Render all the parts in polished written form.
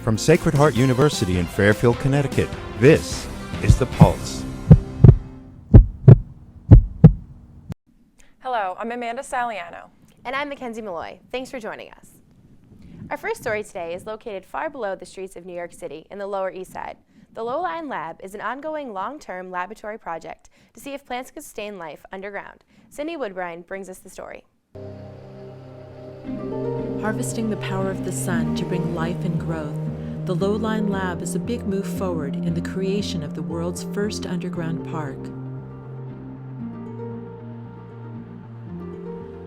From Sacred Heart University in Fairfield, Connecticut, this is The Pulse. Hello, I'm Amanda Saliano. And I'm Mackenzie Malloy. Thanks for joining us. Our first story today is located far below the streets of New York City in the Lower East Side. The Low-Lying Lab is an ongoing long-term laboratory project to see if plants could sustain life underground. Cindy Woodbine brings us the story. Harvesting the power of the sun to bring life and growth, the Low-Lying Lab is a big move forward in the creation of the world's first underground park.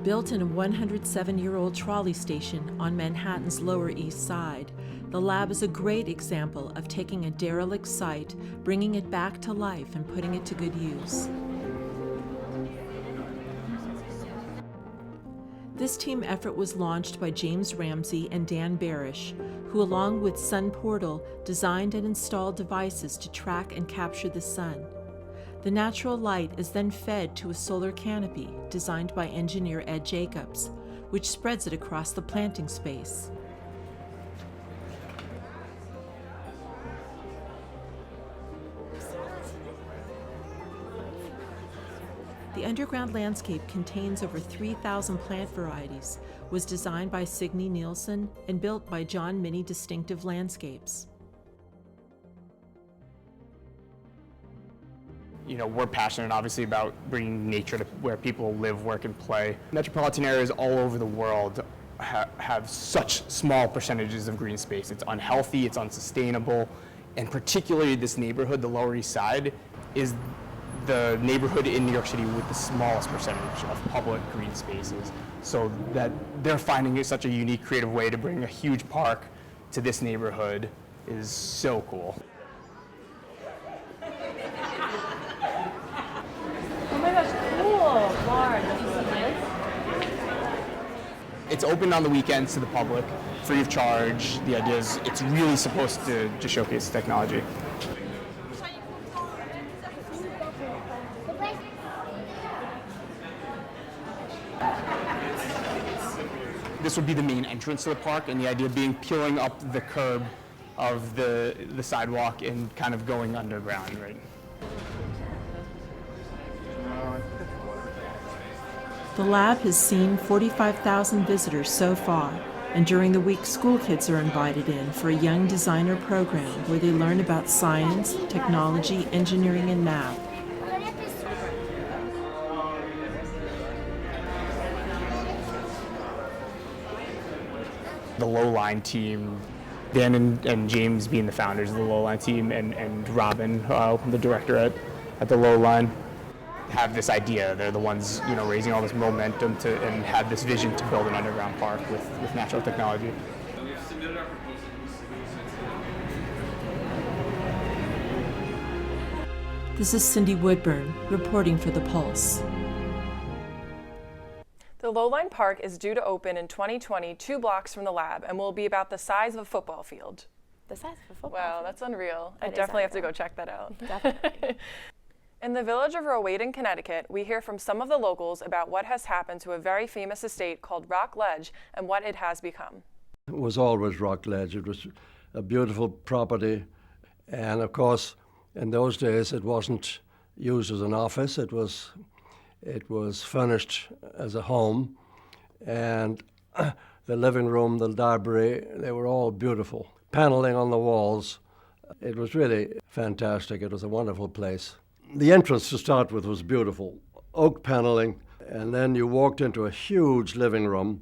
Built in a 107-year-old trolley station on Manhattan's Lower East Side, the lab is a great example of taking a derelict site, bringing it back to life, and putting it to good use. This team effort was launched by James Ramsey and Dan Barish, who along with Sun Portal designed and installed devices to track and capture the sun. The natural light is then fed to a solar canopy designed by engineer Ed Jacobs, which spreads it across the planting space. The underground landscape contains over 3,000 plant varieties, was designed by Signe Nielsen, and built by John Minnie Distinctive Landscapes. You know, we're passionate obviously about bringing nature to where people live, work, and play. Metropolitan areas all over the world have such small percentages of green space. It's unhealthy, it's unsustainable, and particularly this neighborhood, the Lower East Side, is the neighborhood in New York City with the smallest percentage of public green spaces. So that they're finding such a unique, creative way to bring a huge park to this neighborhood is so cool. Oh my gosh, cool! Lauren, did you see this? It's open on the weekends to the public, free of charge. The idea is it's really supposed to just showcase technology. This would be the main entrance to the park, and the idea being peeling up the curb of the sidewalk and kind of going underground, right? The lab has seen 45,000 visitors so far, and during the week school kids are invited in for a young designer program where they learn about science, technology, engineering, and math. The Low-Lying team, Dan and James being the founders of the Low-Lying team, and Robin, the director at the Low-Lying, have this idea. They're the ones, you know, raising all this momentum and have this vision to build an underground park with natural technology. This is Cindy Woodburn reporting for The Pulse. The Low-Lying Park is due to open in 2020, 2 blocks from the lab, and will be about the size of a football field. The size of a football Wow, field. that's unreal. I That is definitely have to unreal. go check that out. Definitely. In the village of Rowayton, Connecticut, we hear from some of the locals about what has happened to a very famous estate called Rock Ledge and what it has become. It was always Rock Ledge. It was a beautiful property. And of course, in those days, it wasn't used as an office. It was furnished as a home. And the living room, the library, they were all beautiful. Paneling on the walls. It was really fantastic. It was a wonderful place. The entrance to start with was beautiful. Oak paneling, and then you walked into a huge living room,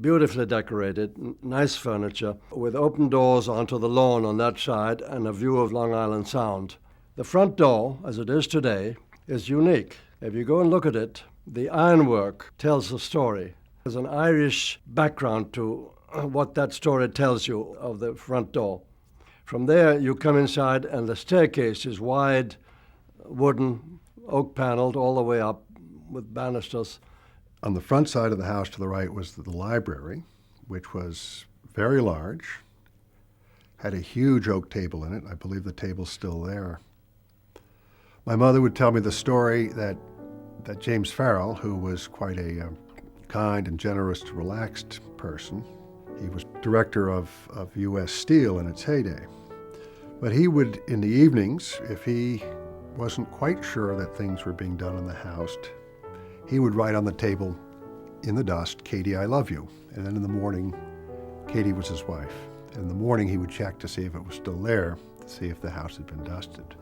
beautifully decorated, nice furniture, with open doors onto the lawn on that side and a view of Long Island Sound. The front door, as it is today, is unique. If you go and look at it, the ironwork tells a story. There's an Irish background to what that story tells you of the front door. From there, you come inside, and the staircase is wide, wooden, oak paneled all the way up with banisters. On the front side of the house to the right was the library, which was very large, had a huge oak table in it. I believe the table's still there. My mother would tell me the story that James Farrell, who was quite a kind and generous, relaxed person, He was director of U.S. Steel in its heyday. But he would, in the evenings, if he wasn't quite sure that things were being done in the house, he would write on the table in the dust, "Katie, I love you." And then in the morning, Katie was his wife. In the morning, he would check to see if it was still there, to see if the house had been dusted.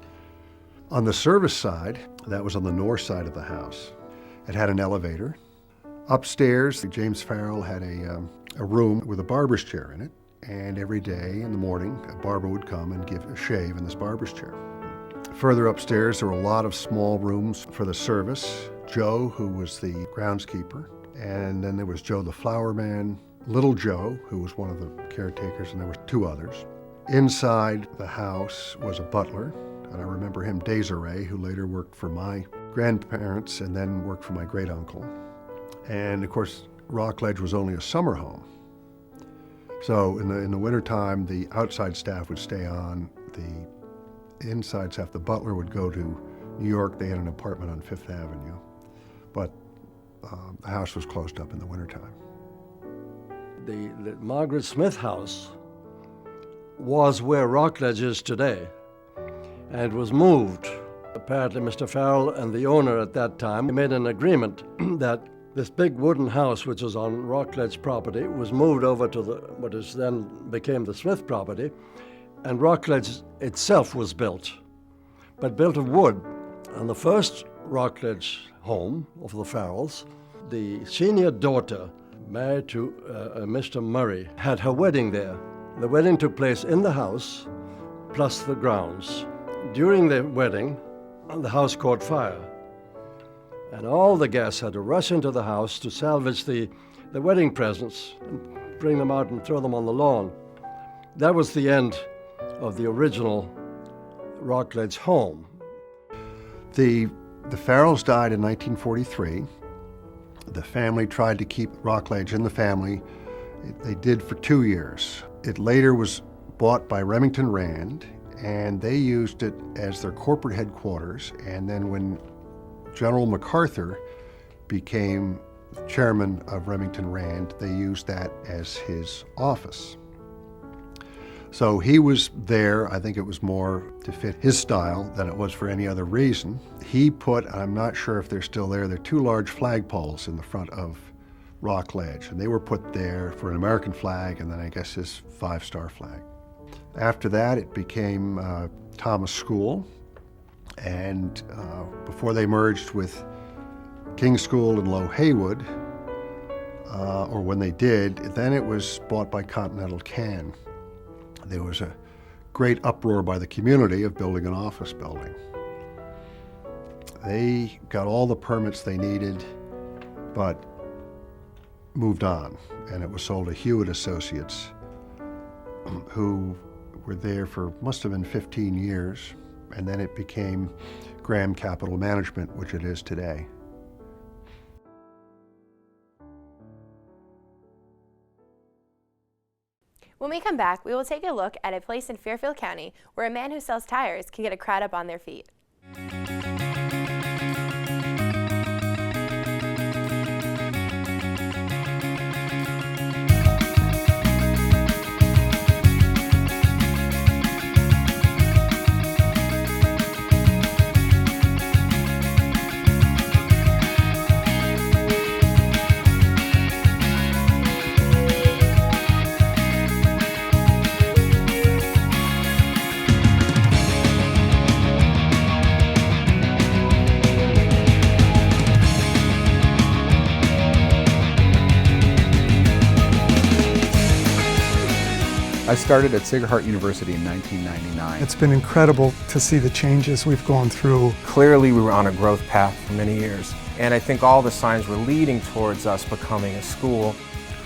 On the service side, that was on the north side of the house, it had an elevator. Upstairs, James Farrell had a room with a barber's chair in it, and every day in the morning, a barber would come and give a shave in this barber's chair. Further upstairs, there were a lot of small rooms for the service. Joe, who was the groundskeeper, and then there was Joe the flower man, Little Joe, who was one of the caretakers, and there were two others. Inside the house was a butler, and I remember him, Desiree, who later worked for my grandparents and then worked for my great-uncle. And of course, Rockledge was only a summer home. So in the wintertime, the outside staff would stay on. The inside staff, the butler would go to New York. They had an apartment on Fifth Avenue. But the house was closed up in the wintertime. The Margaret Smith house was where Rockledge is today, and it was moved. Apparently Mr. Farrell and the owner at that time made an agreement that this big wooden house, which was on Rockledge property, was moved over to what is then became the Smith property, and Rockledge itself was built, but built of wood. And the first Rockledge home of the Farrells, the senior daughter, married to Mr. Murray, had her wedding there. The wedding took place in the house, plus the grounds. During the wedding, the house caught fire, and all the guests had to rush into the house to salvage the wedding presents and bring them out and throw them on the lawn. That was the end of the original Rockledge home. The Farrells died in 1943. The family tried to keep Rockledge in the family. They did for 2 years. It later was bought by Remington Rand, and they used it as their corporate headquarters. And then when General MacArthur became chairman of Remington Rand, they used that as his office. So he was there. I think it was more to fit his style than it was for any other reason. He put, I'm not sure if they're still there, there are two large flagpoles in the front of Rockledge, and they were put there for an American flag and then I guess his 5-star flag. After that, it became Thomas School, and before they merged with King's School and Low Haywood, or when they did, then it was bought by Continental Can. There was a great uproar by the community of building an office building. They got all the permits they needed, but moved on, and it was sold to Hewitt Associates, who were there for, must have been 15 years, and then it became Graham Capital Management, which it is today. When we come back, we will take a look at a place in Fairfield County where a man who sells tires can get a crowd up on their feet. I started at Sacred Heart University in 1999. It's been incredible to see the changes we've gone through. Clearly we were on a growth path for many years, and I think all the signs were leading towards us becoming a school.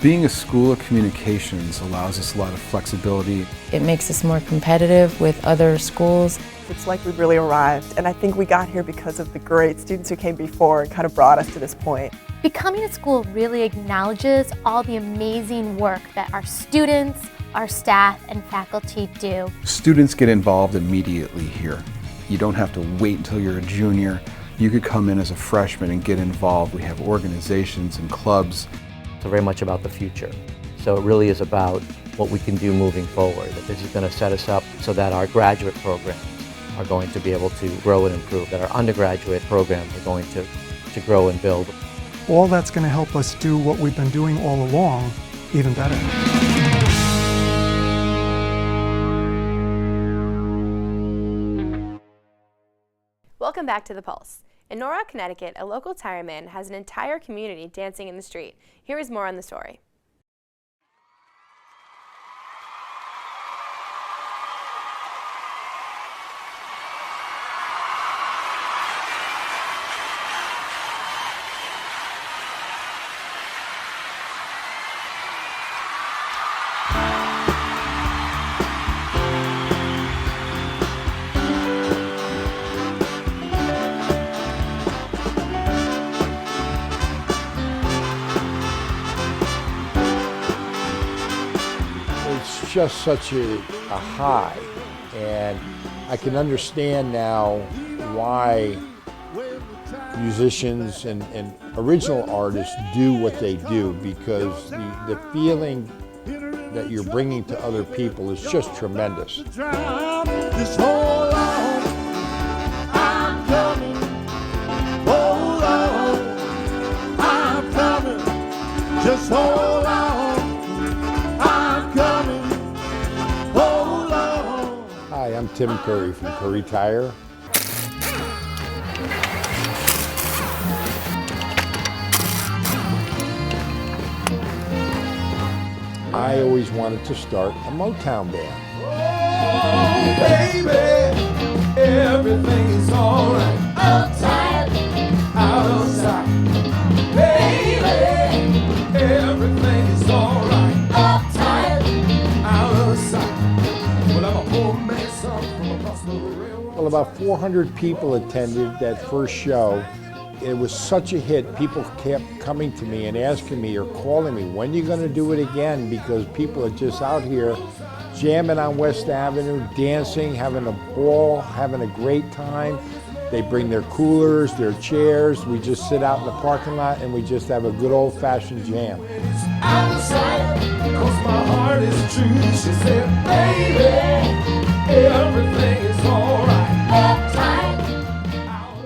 Being a school of communications allows us a lot of flexibility. It makes us more competitive with other schools. It's like we've really arrived, and I think we got here because of the great students who came before and kind of brought us to this point. Becoming a school really acknowledges all the amazing work that our students, our staff, and faculty do. Students get involved immediately here. You don't have to wait until you're a junior. You could come in as a freshman and get involved. We have organizations and clubs. So very much about the future. So it really is about what we can do moving forward. That this is going to set us up so that our graduate programs are going to be able to grow and improve, that our undergraduate programs are going to grow and build. All that's going to help us do what we've been doing all along even better. Welcome back to The Pulse. In Norwalk, Connecticut, a local tireman has an entire community dancing in the street. Here is more on the story. Just such a high, and I can understand now why musicians and original artists do what they do, because the feeling that you're bringing to other people is just tremendous. Just hold on, I'm coming. Hold on, I'm coming. Just hold on. Hi, I'm Tim Curry from Curry Tire. I always wanted to start a Motown band. Oh, baby, everything is alright. Uptight, out of sight. Baby, everything is alright. Uptight, out of sight. Well, I'm a poor man, son from across the railroad. Well, about 400 people attended that first show. It was such a hit. People kept coming to me and asking me or calling me, when are you going to do it again? Because people are just out here jamming on West Avenue, dancing, having a ball, having a great time. They bring their coolers, their chairs. We just sit out in the parking lot and we just have a good old-fashioned jam. Outside, 'cause my heart is true. She said, baby, everything is alright. Uptight.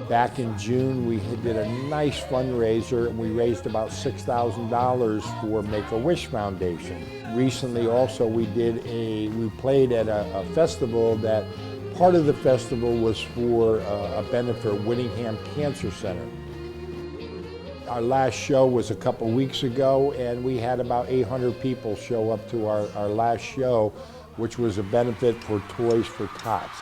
Back in June, we did a nice fundraiser and we raised about $6,000 for Make-A-Wish Foundation. Recently also we played at a festival that part of the festival was for a benefit for Whittingham Cancer Center. Our last show was a couple weeks ago and we had about 800 people show up to our last show, which was a benefit for Toys for Tots.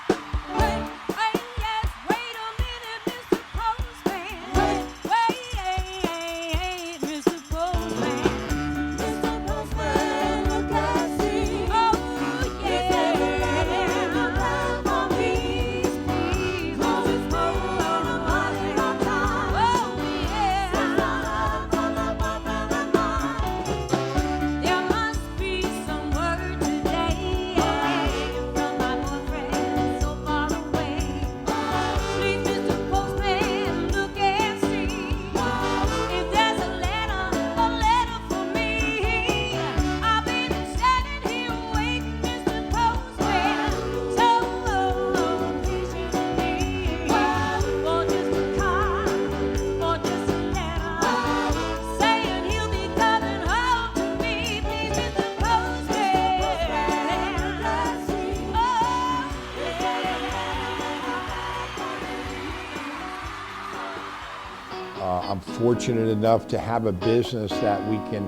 I'm fortunate enough to have a business that we can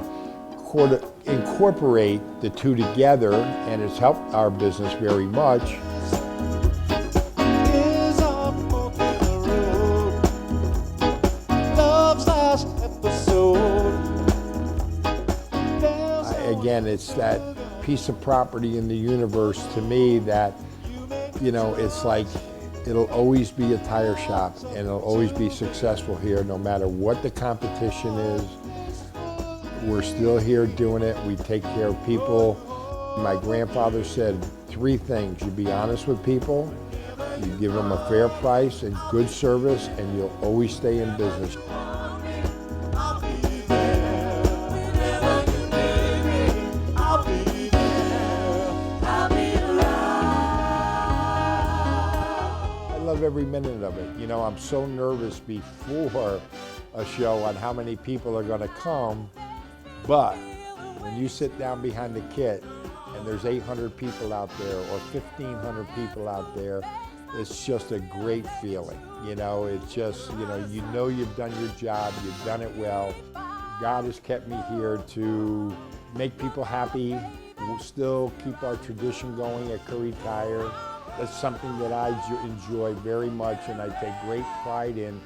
incorporate the two together, and it's helped our business very much. Again, it's that piece of property in the universe to me that, you know, it's like it'll always be a tire shop and it'll always be successful here no matter what the competition is. We're still here doing it. We take care of people. My grandfather said 3 things. You be honest with people, you give them a fair price and good service, and you'll always stay in business. every minute of it. You know, I'm so nervous before a show on how many people are going to come, but when you sit down behind the kit and there's 800 people out there or 1,500 people out there, it's just a great feeling. You know, it's just, you know you've done your job, you've done it well. God has kept me here to make people happy. We'll still keep our tradition going at Curry Tire. That's something that I enjoy very much, and I take great pride in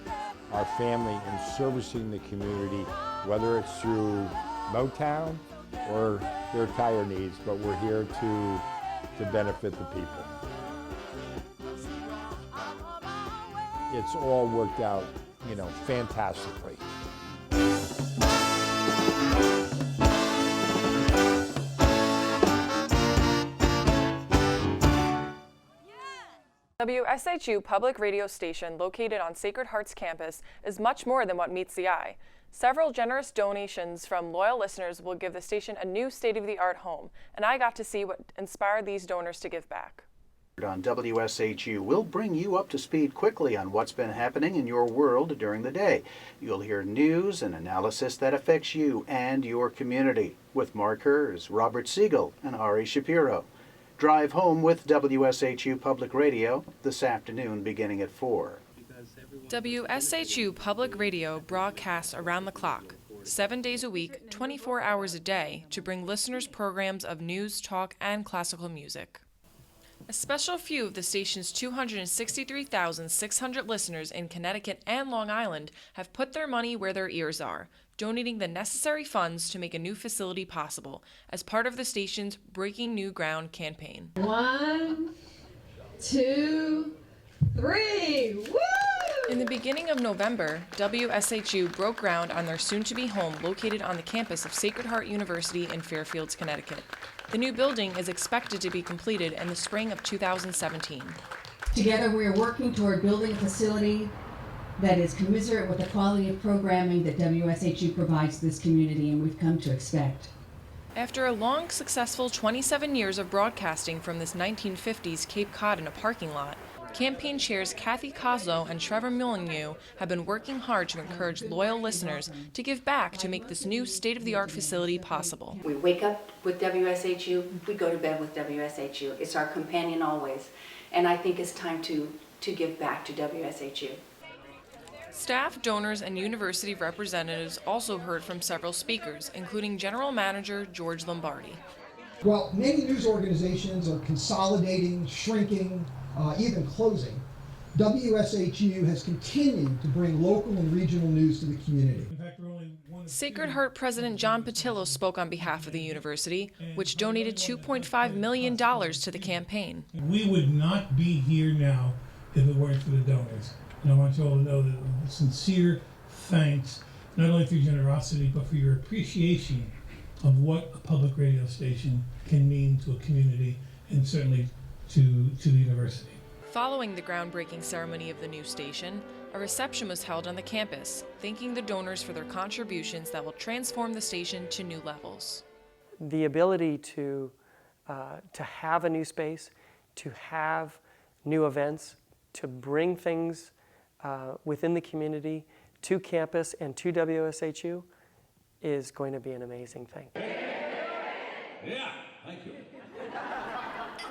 our family and servicing the community, whether it's through Motown or their tire needs, but we're here to benefit the people. It's all worked out, fantastically. WSHU Public Radio Station, located on Sacred Heart's campus, is much more than what meets the eye. Several generous donations from loyal listeners will give the station a new state-of-the-art home, and I got to see what inspired these donors to give back. On WSHU, we'll bring you up to speed quickly on what's been happening in your world during the day. You'll hear news and analysis that affects you and your community, with markers Robert Siegel and Ari Shapiro. Drive home with WSHU Public Radio this afternoon beginning at 4. WSHU Public Radio broadcasts around the clock, 7 days a week, 24 hours a day, to bring listeners programs of news, talk, and classical music. A special few of the station's 263,600 listeners in Connecticut and Long Island have put their money where their ears are, donating the necessary funds to make a new facility possible as part of the station's Breaking New Ground campaign. 1, 2, 3, woo! In the beginning of November, WSHU broke ground on their soon-to-be home located on the campus of Sacred Heart University in Fairfields, Connecticut. The new building is expected to be completed in the spring of 2017. Together we are working toward building a facility that is commensurate with the quality of programming that WSHU provides this community and we've come to expect. After a long, successful 27 years of broadcasting from this 1950s Cape Cod in a parking lot, campaign chairs Kathy Kozlow and Trevor Molyneux have been working hard to encourage loyal listeners to give back to make this new state-of-the-art facility possible. We wake up with WSHU, we go to bed with WSHU. It's our companion always, and I think it's time to give back to WSHU. Staff, donors, and university representatives also heard from several speakers, including General Manager George Lombardi. Well, many news organizations are consolidating, shrinking, even closing. WSHU has continued to bring local and regional news to the community. Sacred Heart President John Patillo spoke on behalf of the university, which donated $2.5 million to the campaign. We would not be here now if it weren't for the donors. And I want you all to know that sincere thanks, not only for your generosity, but for your appreciation of what a public radio station can mean to a community and certainly to the university. Following the groundbreaking ceremony of the new station, a reception was held on the campus, thanking the donors for their contributions that will transform the station to new levels. The ability to have a new space, to have new events, to bring things within the community to campus and to WSHU is going to be an amazing thing. Yeah, thank you.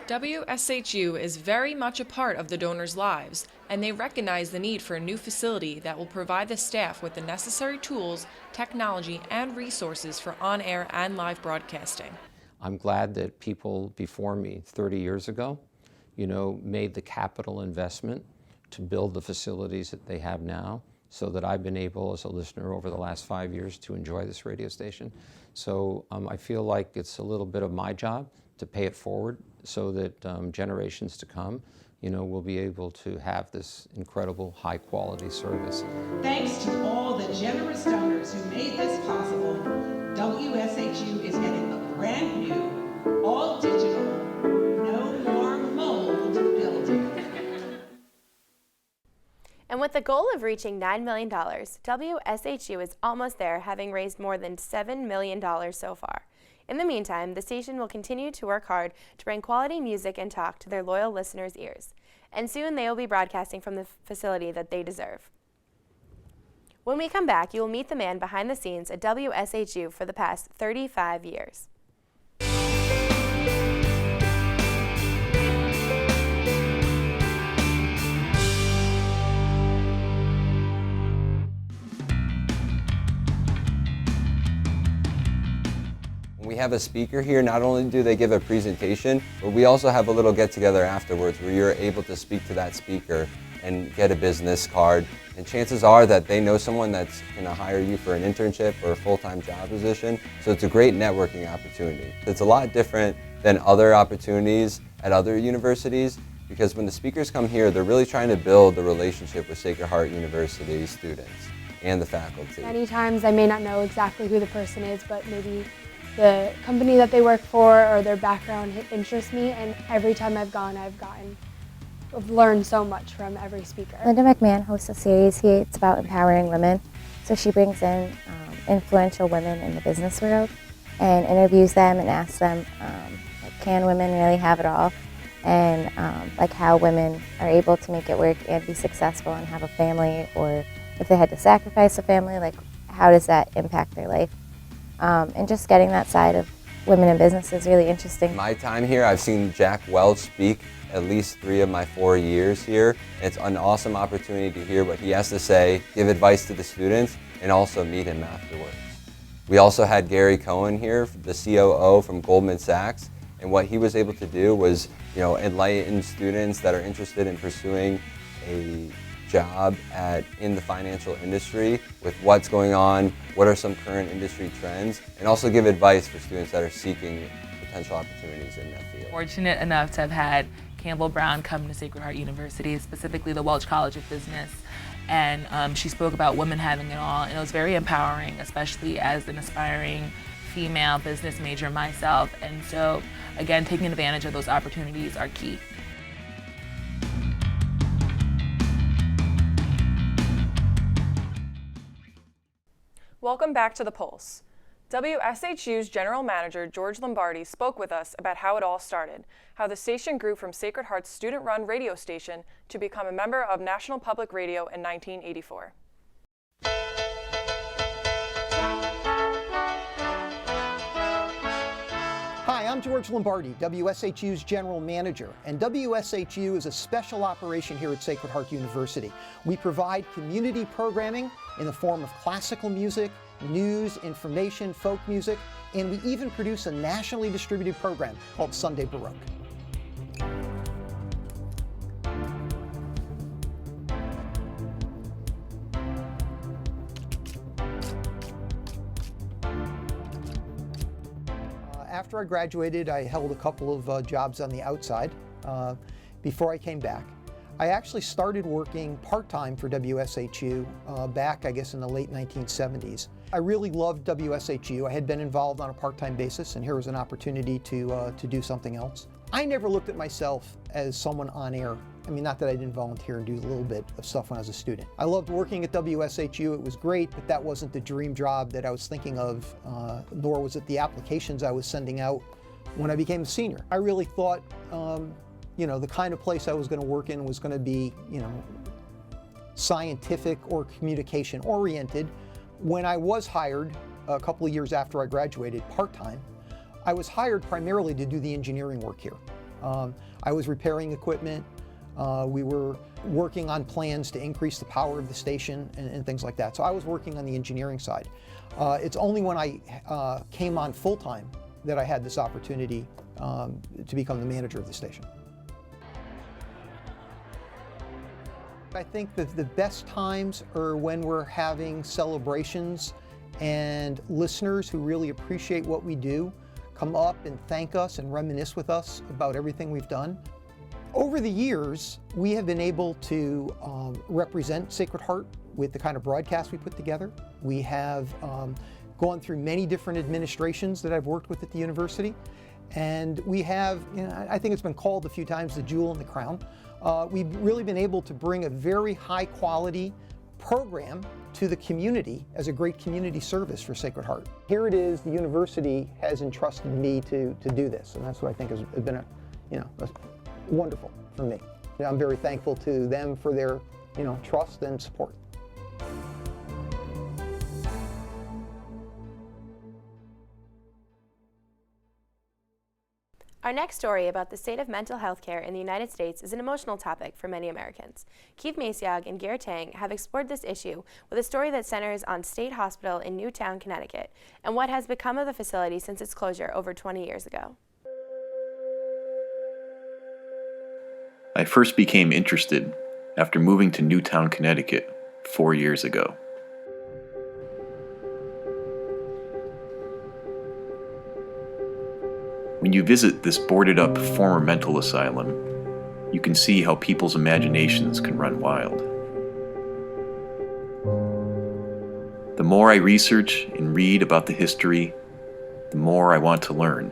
WSHU is very much a part of the donors' lives, and they recognize the need for a new facility that will provide the staff with the necessary tools, technology, and resources for on-air and live broadcasting. I'm glad that people before me 30 years ago, made the capital investment to build the facilities that they have now, so that I've been able, as a listener over the last 5 years, to enjoy this radio station. So I feel like it's a little bit of my job to pay it forward so that generations to come, will be able to have this incredible high-quality service. Thanks to all the generous donors who made this possible, WSHU is getting a brand new, all-digital, no more mold building. And with the goal of reaching $9 million, WSHU is almost there, having raised more than $7 million so far. In the meantime, the station will continue to work hard to bring quality music and talk to their loyal listeners' ears. and soon they will be broadcasting from the facility that they deserve. When we come back, you will meet the man behind the scenes at WSHU for the past 35 years. When we have a speaker here, not only do they give a presentation, but we also have a little get-together afterwards where you're able to speak to that speaker and get a business card. And chances are that they know someone that's going to hire you for an internship or a full-time job position. So it's a great networking opportunity. It's a lot different than other opportunities at other universities, because when the speakers come here, they're really trying to build a relationship with Sacred Heart University students and the faculty. Many times I may not know exactly who the person is, but maybe the company that they work for or their background interests me, and every time I've gone, I've learned so much from every speaker. Linda McMahon hosts a series. It's about empowering women. So she brings in influential women in the business world and interviews them and asks them, like, can women really have it all? And like how women are able to make it work and be successful and have a family, or if they had to sacrifice a family, like how does that impact their life? And just getting that side of women in business is really interesting. My time here, I've seen Jack Welch speak at least 3 of my 4 years here. It's an awesome opportunity to hear what he has to say, give advice to the students, and also meet him afterwards. We also had Gary Cohen here, the COO from Goldman Sachs, and what he was able to do was, enlighten students that are interested in pursuing a job in the financial industry with what's going on, what are some current industry trends, and also give advice for students that are seeking potential opportunities in that field. Fortunate enough to have had Campbell Brown come to Sacred Heart University, specifically the Welch College of Business, and she spoke about women having it all, and it was very empowering, especially as an aspiring female business major myself, and so again, taking advantage of those opportunities are key. Welcome back to The Pulse. WSHU's General Manager, George Lombardi, spoke with us about how it all started, how the station grew from Sacred Heart's student-run radio station to become a member of National Public Radio in 1984. Hi, I'm George Lombardi, WSHU's General Manager, and WSHU is a special operation here at Sacred Heart University. We provide community programming in the form of classical music, news, information, folk music, and we even produce a nationally distributed program called Sunday Baroque. After I graduated, I held a couple of jobs on the outside before I came back. I actually started working part-time for WSHU back, I guess, in the late 1970s. I really loved WSHU. I had been involved on a part-time basis, and here was an opportunity to do something else. I never looked at myself as someone on air. I mean, not that I didn't volunteer and do a little bit of stuff when I was a student. I loved working at WSHU. It was great, but that wasn't the dream job that I was thinking of, nor was it the applications I was sending out when I became a senior. I really thought, the kind of place I was going to work in was going to be, scientific or communication oriented. When I was hired a couple of years after I graduated part-time, I was hired primarily to do the engineering work here. I was repairing equipment. We were working on plans to increase the power of the station and things like that. So I was working on the engineering side. It's only when I came on full-time that I had this opportunity to become the manager of the station. I think that the best times are when we're having celebrations and listeners who really appreciate what we do come up and thank us and reminisce with us about everything we've done. Over the years, we have been able to represent Sacred Heart with the kind of broadcast we put together. We have gone through many different administrations that I've worked with at the university. And we have, I think it's been called a few times the jewel in the crown. We've really been able to bring a very high quality program to the community as a great community service for Sacred Heart. Here it is, the university has entrusted me to do this, and that's what I think has been wonderful for me. I'm very thankful to them for their, trust and support. Our next story about the state of mental health care in the United States is an emotional topic for many Americans. Keith Maciog and Garrett Tang have explored this issue with a story that centers on State Hospital in Newtown, Connecticut, and what has become of the facility since its closure over 20 years ago. I first became interested after moving to Newtown, Connecticut 4 years ago. When you visit this boarded-up former mental asylum, you can see how people's imaginations can run wild. The more I research and read about the history, the more I want to learn.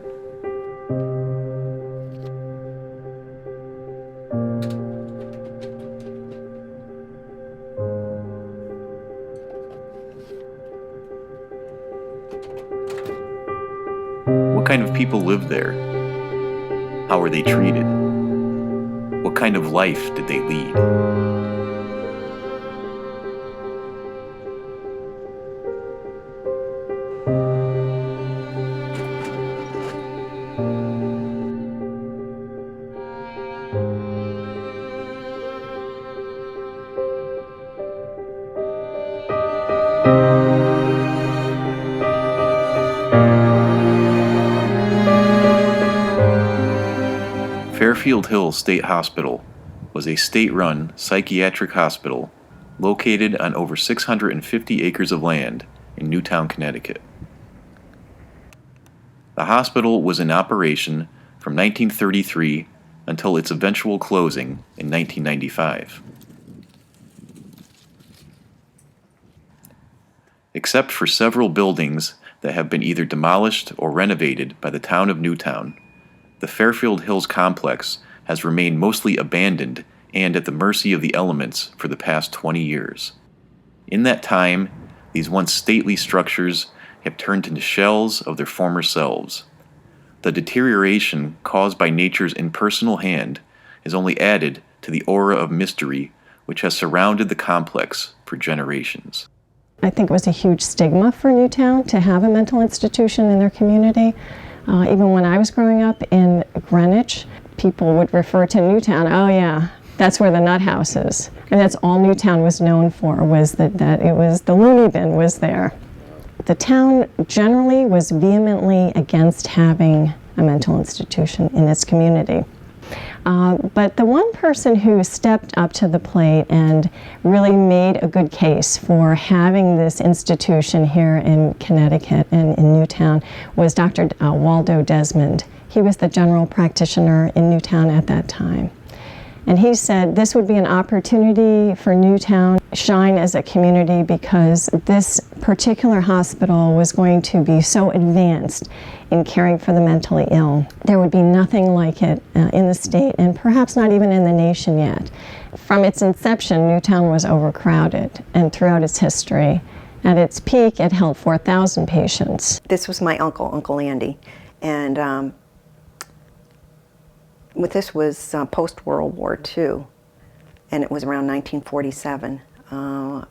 What kind of people lived there? How were they treated? What kind of life did they lead? Fairfield Hills State Hospital was a state-run psychiatric hospital located on over 650 acres of land in Newtown, Connecticut. The hospital was in operation from 1933 until its eventual closing in 1995. Except for several buildings that have been either demolished or renovated by the town of Newtown, the Fairfield Hills complex has remained mostly abandoned and at the mercy of the elements for the past 20 years. In that time, these once stately structures have turned into shells of their former selves. The deterioration caused by nature's impersonal hand is only added to the aura of mystery which has surrounded the complex for generations. I think it was a huge stigma for Newtown to have a mental institution in their community. Even when I was growing up in Greenwich, people would refer to Newtown, oh yeah, that's where the nut house is. And that's all Newtown was known for, was that it was the loony bin was there. The town generally was vehemently against having a mental institution in its community. But the one person who stepped up to the plate and really made a good case for having this institution here in Connecticut and in Newtown was Dr. Waldo Desmond. He was the general practitioner in Newtown at that time. And he said this would be an opportunity for Newtown to shine as a community because this particular hospital was going to be so advanced in caring for the mentally ill. There would be nothing like it in the state and perhaps not even in the nation yet. From its inception, Newtown was overcrowded, and throughout its history, at its peak, it held 4,000 patients. This was my uncle, Uncle Andy, and this was post-World War II, and it was around 1947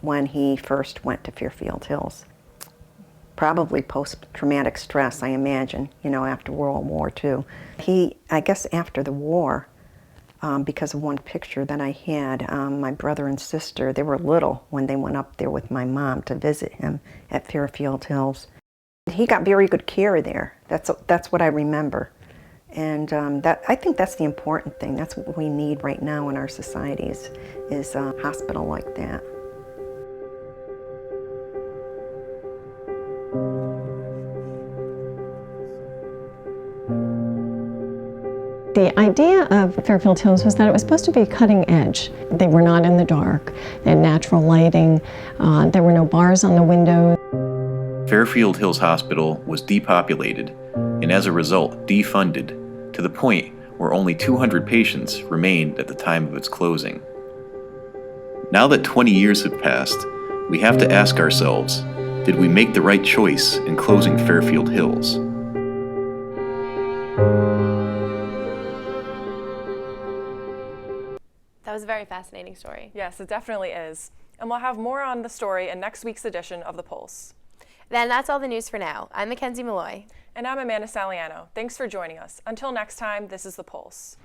when he first went to Fairfield Hills. Probably post-traumatic stress, I imagine, after World War II. I guess after the war, because of one picture that I had, my brother and sister, they were little when they went up there with my mom to visit him at Fairfield Hills. He got very good care there. That's what I remember. And I think that's the important thing. That's what we need right now in our societies, is a hospital like that. The idea of Fairfield Hills was that it was supposed to be cutting edge. They were not in the dark. They had natural lighting. There were no bars on the windows. Fairfield Hills Hospital was depopulated and as a result defunded to the point where only 200 patients remained at the time of its closing. Now that 20 years have passed, we have to ask ourselves, did we make the right choice in closing Fairfield Hills? was a very fascinating story. Yes, it definitely is. And we'll have more on the story in next week's edition of The Pulse. Then that's all the news for now. I'm Mackenzie Malloy. And I'm Amanda Saliano. Thanks for joining us. Until next time, this is The Pulse.